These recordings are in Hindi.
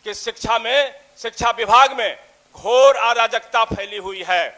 कि शिक्षा विभाग में घोर अराजकता फैली हुई है।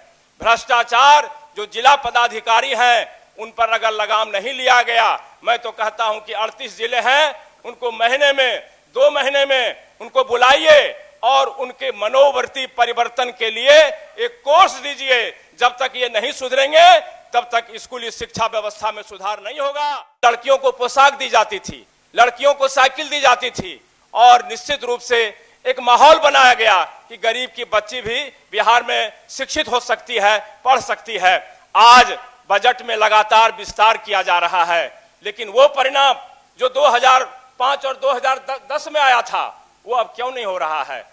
भ्रष्टाचार जो जिला पदाधिकारी हैं उन पर अगर लगाम नहीं लिया गया, मैं तो कहता हूं कि 38 जिले हैं, उनको महीने में 2 महीने में उनको बुलाइए और उनके मनोवर्ती परिवर्तन के लिए एक कोर्स दीजिए। जब तक ये नहीं सुधरेंगे तब तक स्कूली शिक्षा व्यवस्था में सुधार नहीं होगा। लड़कियों को पोशाक दी जाती थी, लड़कियों को साइकिल दी जाती थी और निश्चित रूप से एक माहौल बनाया गया कि गरीब की बच्ची भी बिहार में शिक्षित हो सकती है, पढ़ सकती है। आज बजट में लगातार विस्तार किया जा रहा है, लेकिन वो परिणाम जो 2005 और 2010 में आया था वो अब क्यों नहीं हो रहा है?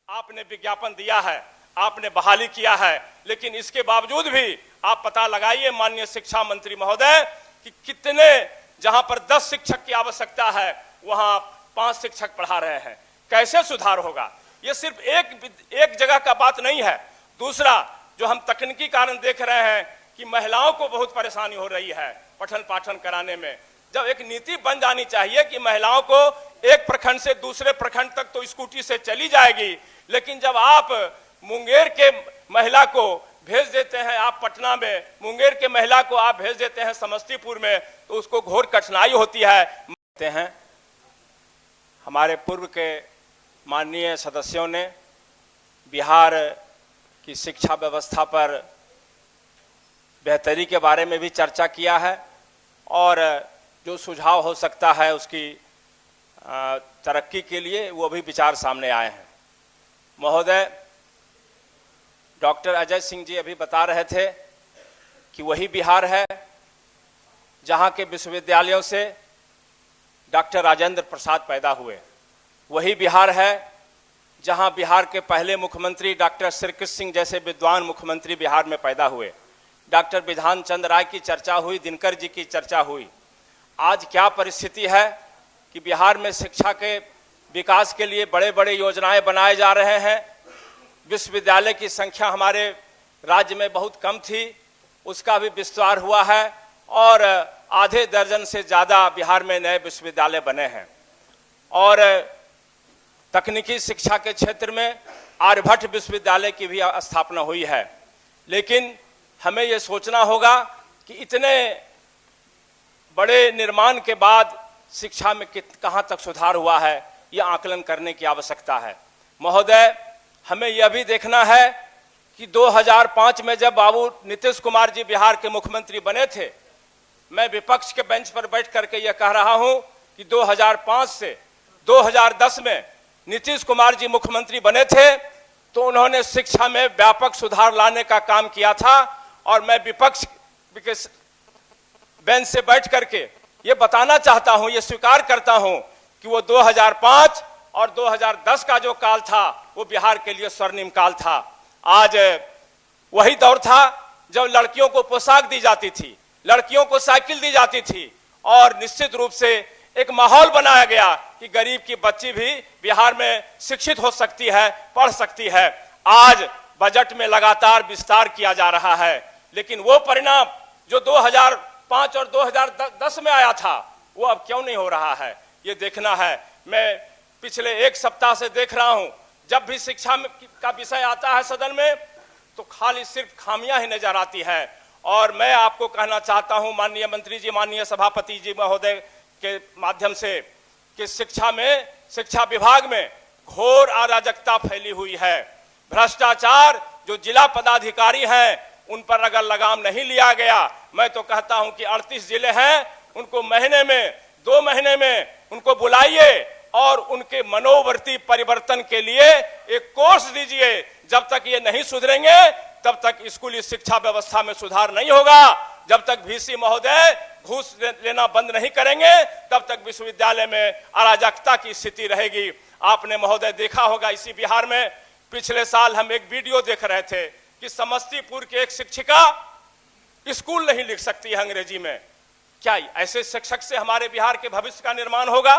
आपने विज्ञापन दिया है, आपने बहाली किया है, लेकिन इसके बावजूद भी आप पता लगाइए माननीय शिक्षा मंत्री महोदय कि कितने, जहां पर 10 शिक्षक की आवश्यकता है वहां 5 शिक्षक पढ़ा रहे हैं। कैसे सुधार होगा? ये सिर्फ एक जगह का बात नहीं है। दूसरा, जो हम तकनीकी कारण देख रहे हैं कि महिलाओं को बहुत परेशानी हो रही है पठन पाठन कराने में। जब एक नीति बन जानी चाहिए कि महिलाओं को एक प्रखंड से दूसरे प्रखंड तक तो स्कूटी से चली जाएगी, लेकिन जब आप मुंगेर के महिला को भेज देते हैं, आप पटना में, मुंगेर के महिला को आप भेज देते हैं समस्तीपुर में, तो उसको घोर कठिनाई होती है। हमारे पूर्व के माननीय सदस्यों ने बिहार की शिक्षा व्यवस्था पर बेहतरी के बारे में भी चर्चा किया है और जो सुझाव हो सकता है उसकी तरक्की के लिए वो भी विचार सामने आए हैं। महोदय, डॉक्टर अजय सिंह जी अभी बता रहे थे कि वही बिहार है जहां के विश्वविद्यालयों से डॉक्टर राजेंद्र प्रसाद पैदा हुए। वही बिहार है जहां बिहार के पहले मुख्यमंत्री डॉक्टर श्रीकृष्ण सिंह जैसे विद्वान मुख्यमंत्री बिहार में पैदा हुए। डॉक्टर विधान चंद्र राय की चर्चा हुई, दिनकर जी की चर्चा हुई। आज क्या परिस्थिति है कि बिहार में शिक्षा के विकास के लिए बड़े बड़े योजनाएं बनाए जा रहे हैं। विश्वविद्यालय की संख्या हमारे राज्य में बहुत कम थी, उसका भी विस्तार हुआ है और आधे दर्जन से ज़्यादा बिहार में नए विश्वविद्यालय बने हैं। और तकनीकी शिक्षा के क्षेत्र में आर्यभट्ट विश्वविद्यालय की भी स्थापना हुई है। लेकिन हमें ये सोचना होगा कि इतने बड़े निर्माण के बाद शिक्षा में कहाँ तक सुधार हुआ है, यह आकलन करने की आवश्यकता है। महोदय, हमें यह भी देखना है कि 2005 में जब बाबू नीतीश कुमार जी बिहार के मुख्यमंत्री बने थे, मैं विपक्ष के बेंच पर बैठ करके यह कह रहा हूं कि 2005 से 2010 में नीतीश कुमार जी मुख्यमंत्री बने थे तो उन्होंने शिक्षा में व्यापक सुधार लाने का काम किया था। और मैं विपक्ष के बेंच से बैठ करके ये बताना चाहता हूं, ये स्वीकार करता हूं कि वो 2005 और 2010 का जो काल था वो बिहार के लिए स्वर्णिम काल था। आज वही दौर था जब लड़कियों को पोशाक दी जाती थी, लड़कियों को साइकिल दी जाती थी और निश्चित रूप से एक माहौल बनाया गया कि गरीब की बच्ची भी बिहार में शिक्षित हो सकती है, पढ़ सकती है। आज बजट में लगातार विस्तार किया जा रहा है, लेकिन वो परिणाम जो 2005 और 2010 में आया था वो अब क्यों नहीं हो रहा है, ये देखना है। मैं पिछले 1 सप्ताह से देख रहा हूं, जब भी शिक्षा का विषय आता है सदन में तो खाली सिर्फ खामियां ही नजर आती है। और मैं आपको कहना चाहता हूं माननीय मंत्री जी, माननीय सभापति जी महोदय के माध्यम से कि शिक्षा विभाग में घोर अराजकता फैली हुई है। भ्रष्टाचार जो जिला पदाधिकारी हैं उन पर अगर लगाम नहीं लिया गया, मैं तो कहता हूं कि 38 जिले हैं, उनको महीने में 2 महीने में उनको बुलाइए और उनके मनोवर्ती परिवर्तन के लिए एक कोर्स दीजिए। जब तक ये नहीं सुधरेंगे तब तक स्कूली शिक्षा व्यवस्था में सुधार नहीं होगा। जब तक वीसी महोदय घूस लेना बंद नहीं करेंगे तब तक विश्वविद्यालय में अराजकता की स्थिति रहेगी। आपने महोदय देखा होगा, इसी बिहार में पिछले साल हम एक वीडियो देख रहे थे कि समस्तीपुर की एक शिक्षिका स्कूल नहीं लिख सकती है अंग्रेजी में। क्या ऐसे शिक्षक से हमारे बिहार के भविष्य का निर्माण होगा?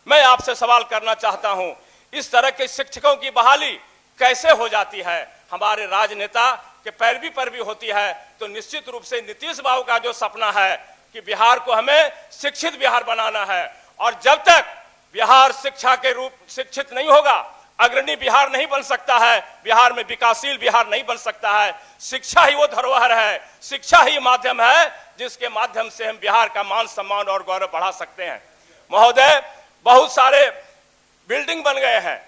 मैं आपसे सवाल करना चाहता हूं, इस तरह के शिक्षकों की बहाली कैसे हो जाती है? हमारे राजनेता के पैरवी पर भी होती है। तो निश्चित रूप से नीतीश बाबू का जो सपना है कि बिहार को हमें शिक्षित बिहार बनाना है, और जब तक बिहार शिक्षा के रूप शिक्षित नहीं होगा अग्रणी बिहार नहीं बन सकता है, बिहार में विकासशील बिहार नहीं बन सकता है। शिक्षा ही वो धरोहर है, शिक्षा ही माध्यम है जिसके माध्यम से हम बिहार का मान सम्मान और गौरव बढ़ा सकते हैं। महोदय, बहुत सारे बिल्डिंग बन गए हैं,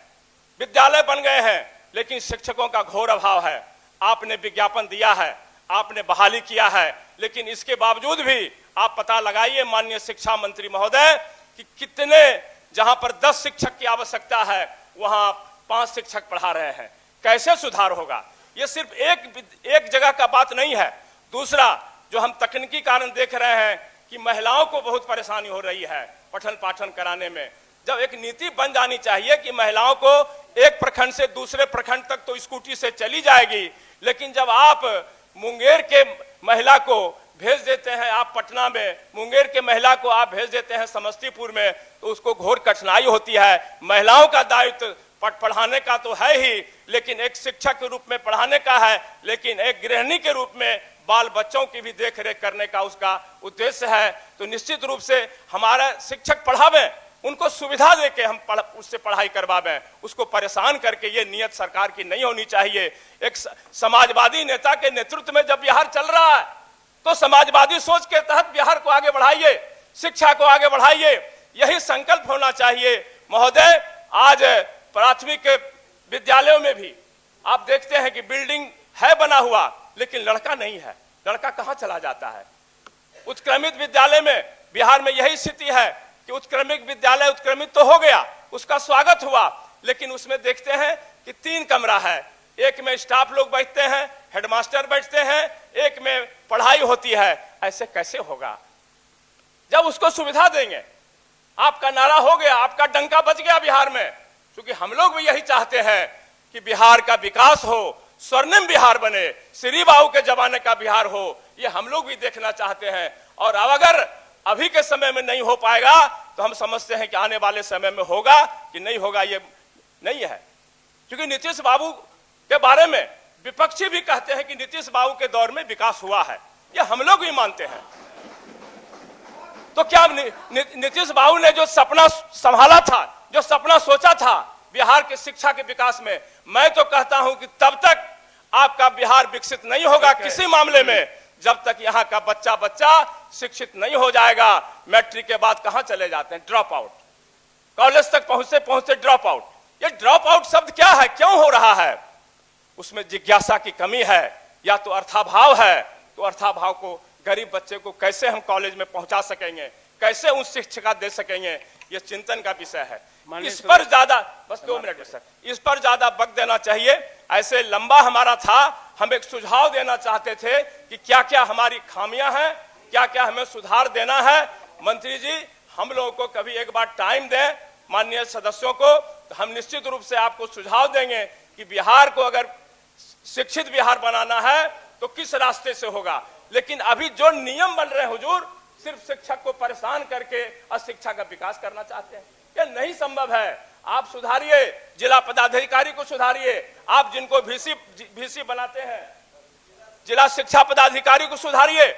विद्यालय बन गए हैं, लेकिन शिक्षकों का घोर अभाव है। आपने विज्ञापन दिया है, आपने बहाली किया है, लेकिन इसके बावजूद भी आप पता लगाइए माननीय शिक्षा मंत्री महोदय कि कितने, जहां पर 10 शिक्षक की आवश्यकता है वहां 5 शिक्षक पढ़ा रहे हैं। कैसे सुधार होगा? ये सिर्फ एक जगह का बात नहीं है। दूसरा, जो हम तकनीकी कारण देख रहे हैं कि महिलाओं को बहुत परेशानी हो रही है पठन पाठन कराने में। जब एक नीति बन जानी चाहिए कि महिलाओं को एक प्रखंड से दूसरे प्रखंड तक तो स्कूटी से चली जाएगी, लेकिन जब आप मुंगेर के महिला को भेज देते हैं आप पटना में, मुंगेर के महिला को आप भेज देते हैं समस्तीपुर में, तो उसको घोर कठिनाई होती है। महिलाओं का दायित्व पढ़ाने का तो है ही, लेकिन एक शिक्षक के रूप में पढ़ाने का है, लेकिन एक गृहिणी के रूप में बाल बच्चों की भी देखरेख करने का उसका उद्देश्य है। तो निश्चित रूप से हमारा शिक्षक पढ़ावे, उनको सुविधा देके हम उससे पढ़ाई करवावें, उसको परेशान करके ये नियत सरकार की नहीं होनी चाहिए। एक समाजवादी नेता के नेतृत्व में जब बिहार चल रहा है तो समाजवादी सोच के तहत बिहार को आगे बढ़ाइए, शिक्षा को आगे बढ़ाइए, यही संकल्प होना चाहिए। महोदय, आज प्राथमिक विद्यालयों में भी आप देखते हैं कि बिल्डिंग है बना हुआ, लेकिन लड़का नहीं है। लड़का कहां चला जाता है? उत्क्रमित विद्यालय में बिहार में यही स्थिति है कि उत्क्रमित विद्यालय उत्क्रमित तो हो गया, उसका स्वागत हुआ, लेकिन उसमें देखते हैं कि 3 कमरा है, एक में स्टाफ लोग बैठते हैं, हेडमास्टर बैठते हैं, एक में पढ़ाई होती है। ऐसे कैसे होगा? जब उसको सुविधा देंगे। आपका नारा हो गया, आपका डंका बज गया बिहार में, क्योंकि हम लोग भी यही चाहते हैं कि बिहार का विकास हो, स्वर्णिम बिहार बने, श्री बाबू के जमाने का बिहार हो, ये हम लोग भी देखना चाहते हैं। और अब अगर अभी के समय में नहीं हो पाएगा तो हम समझते हैं कि आने वाले समय में होगा कि नहीं होगा ये नहीं है। क्योंकि नीतीश बाबू के बारे में विपक्षी भी कहते हैं कि नीतीश बाबू के दौर में विकास हुआ है, ये हम लोग भी मानते हैं। तो क्या नीतीश बाबू ने जो सपना संभाला था, जो सपना सोचा था बिहार के शिक्षा के विकास में, मैं तो कहता हूं कि तब तक आपका बिहार विकसित नहीं होगा किसी मामले में, जब तक यहाँ का बच्चा शिक्षित नहीं हो जाएगा। मैट्रिक के बाद कहां चले जाते हैं? Drop out. कॉलेज तक पहुंचते ड्रॉप आउट। ये ड्रॉप आउट शब्द क्या है, क्यों हो रहा है? उसमें जिज्ञासा की कमी है या तो अर्थाभाव है। तो अर्थाभाव को गरीब बच्चे को कैसे हम कॉलेज में पहुंचा सकेंगे, कैसे उन शिक्षा दे सकेंगे, ये चिंतन का विषय है। इस पर ज्यादा, बस 2 मिनट सर, इस पर ज्यादा वक्त देना चाहिए। ऐसे लंबा हमारा था, हम एक सुझाव देना चाहते थे कि क्या क्या हमारी खामियां हैं, क्या क्या हमें सुधार देना है। मंत्री जी, हम लोगों को कभी एक बार टाइम दें, माननीय सदस्यों को, तो हम निश्चित रूप से आपको सुझाव देंगे कि बिहार को अगर शिक्षित बिहार बनाना है तो किस रास्ते से होगा। लेकिन अभी जो नियम बन रहे हैं हुजूर, सिर्फ शिक्षक को परेशान करके अशिक्षा का विकास करना चाहते हैं, यह नहीं संभव है। आप सुधारिए, जिला पदाधिकारी को सुधारिए, आप जिनको VC बनाते हैं, जिला शिक्षा पदाधिकारी को सुधारिए।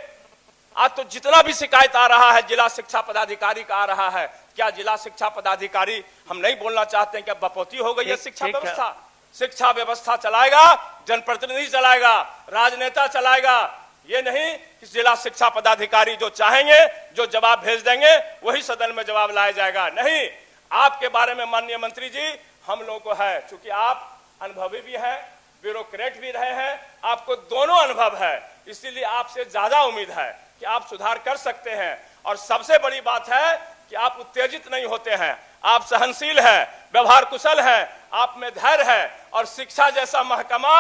आज तो जितना भी शिकायत आ रहा है जिला शिक्षा पदाधिकारी का आ रहा है, क्या जिला शिक्षा पदाधिकारी, हम नहीं बोलना चाहते हैं कि बपौती हो गई है शिक्षा व्यवस्था? शिक्षा व्यवस्था चलाएगा जनप्रतिनिधि चलाएगा, राजनेता चलाएगा, ये नहीं कि जिला शिक्षा पदाधिकारी जो चाहेंगे, जो जवाब भेज देंगे वही सदन में जवाब लाया जाएगा। नहीं, आपके बारे में माननीय मंत्री जी हम लोगों को है, क्योंकि आप अनुभवी भी हैं, ब्यूरोक्रेट भी रहे हैं, आपको दोनों अनुभव है, इसीलिए आपसे ज्यादा उम्मीद है कि आप सुधार कर सकते हैं। और सबसे बड़ी बात है कि आप उत्तेजित नहीं होते हैं, आप सहनशील हैं, व्यवहार कुशल हैं, आप में धैर्य है। और शिक्षा जैसा महकमा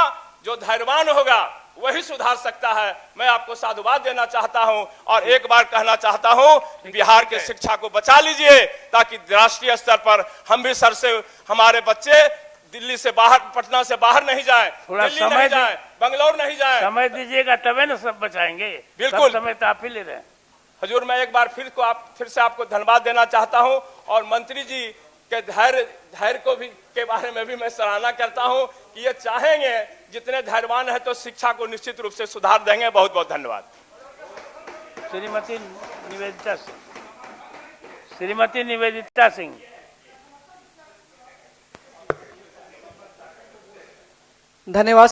जो धैर्यवान होगा वही सुधार सकता है। मैं आपको साधुवाद देना चाहता हूं और एक बार कहना चाहता हूं, बिहार के शिक्षा को बचा लीजिए ताकि राष्ट्रीय स्तर पर हम भी सर से, हमारे बच्चे दिल्ली से बाहर, पटना से बाहर नहीं जाए, दिल्ली नहीं जाए, बंगलौर नहीं जाए। समय दीजिएगा तबे ना सब बचाएंगे। बिल्कुल, समय तो आप ही ले रहे हैं। हजूर, मैं एक बार फिर से आपको धन्यवाद देना चाहता हूं और मंत्री जी के धैर्य को भी के बारे में भी मैं सराहना करता हूं कि ये चाहेंगे, जितने धैर्यवान है तो शिक्षा को निश्चित रूप से सुधार देंगे। बहुत बहुत धन्यवाद। श्रीमती निवेदिता सिंह। धन्यवाद।